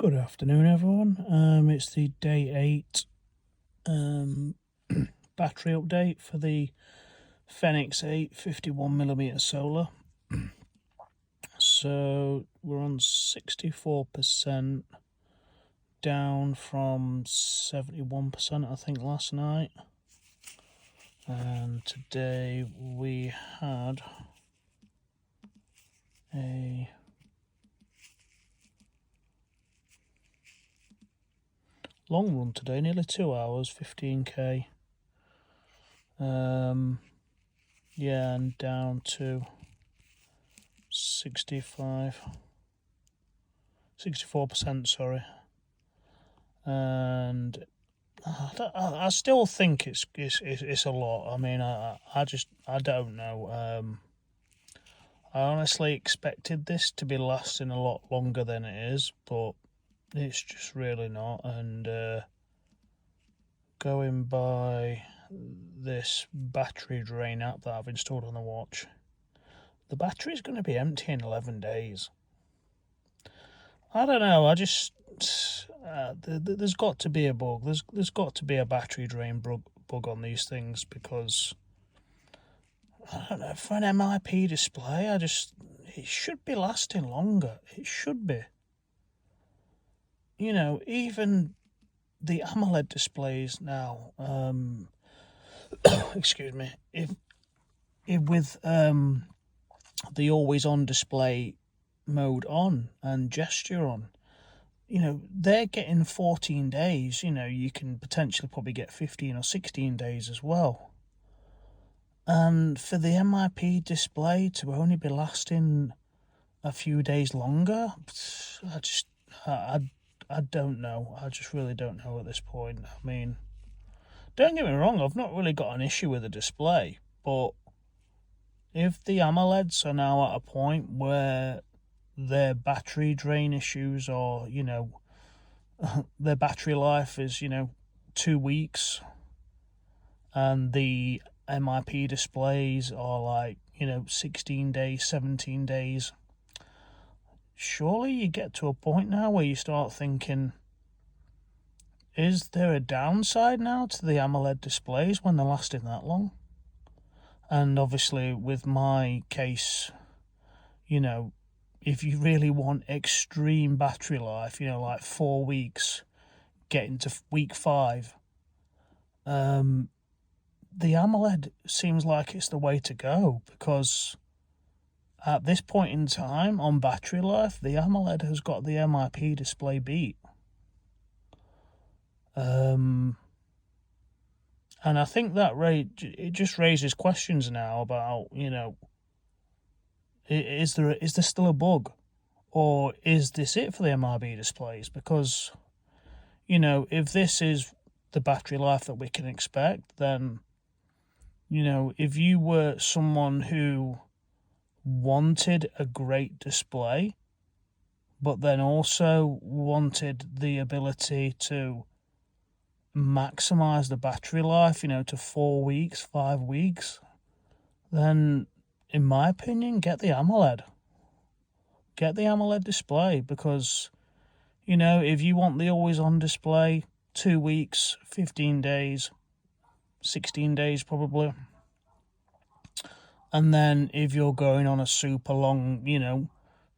Good afternoon, everyone. It's the day 8 battery update for the Fenix 8 51mm solar. So we're on 64%, down from 71% I think last night. And today we had a long run today, nearly 2 hours, 15k. Yeah, and down to 64%, sorry. And I still think it's a lot. I mean, I don't know. I honestly expected this to be lasting a lot longer than it is, but it's just really not. And going by this battery drain app that I've installed on the watch, the battery's going to be empty in 11 days. I don't know, I just... there's got to be a bug. There's got to be a battery drain bug on these things, because I don't know, for an MIP display, it should be lasting longer. It should be. You know, even the AMOLED displays now, excuse me, if with the always on display mode on and gesture on, you know, they're getting 14 days. You know, you can potentially probably get 15 or 16 days as well. And for the MIP display to only be lasting a few days longer, I don't know. I just really don't know at this point. I mean, don't get me wrong, I've not really got an issue with the display, but if the AMOLEDs are now at a point where their battery drain issues, or, you know, their battery life is, 2 weeks, and the MIP displays are like, 16 days, 17 days, surely you get to a point now where you start thinking, is there a downside now to the AMOLED displays when they're lasting that long? And obviously with my case, if you really want extreme battery life, like 4 weeks, getting to week 5, the AMOLED seems like it's the way to go, because at this point in time on battery life, the AMOLED has got the MIP display beat. And I think that it just raises questions now about, is there still a bug, or is this it for the MIP displays? Because, if this is the battery life that we can expect, then, if you were someone who wanted a great display, but then also wanted the ability to maximize the battery life, to 4 weeks, 5 weeks, then in my opinion, get the AMOLED. Get the AMOLED display, because, if you want the always on display, 2 weeks, 15 days, 16 days probably, and then if you're going on a super long,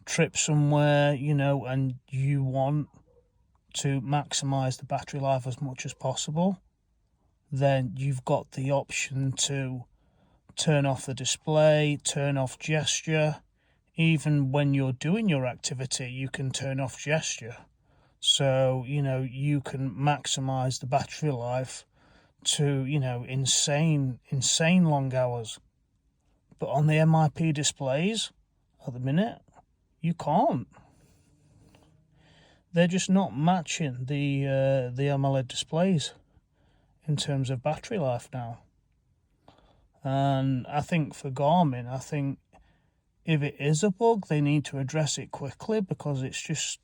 trip somewhere, and you want to maximize the battery life as much as possible, then you've got the option to turn off the display, turn off gesture. Even when you're doing your activity, you can turn off gesture. So, you can maximize the battery life to, insane long hours. But on the MIP displays, at the minute, you can't. They're just not matching the AMOLED displays in terms of battery life now. And I think for Garmin, if it is a bug, they need to address it quickly, because it's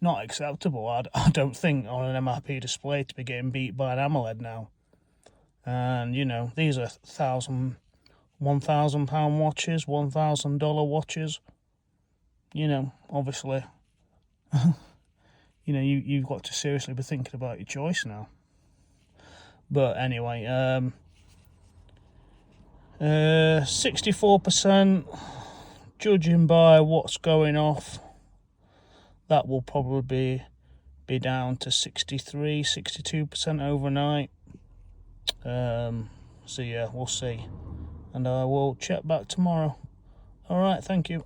not acceptable. I don't think on an MIP display to be getting beat by an AMOLED now. And, these are £1,000 watches, $1,000 watches. Obviously, you know, you've got to seriously be thinking about your choice now. But anyway, 64%, judging by what's going off, that will probably be down to 63, 62% overnight. So yeah, we'll see. And I will check back tomorrow. Alright, thank you.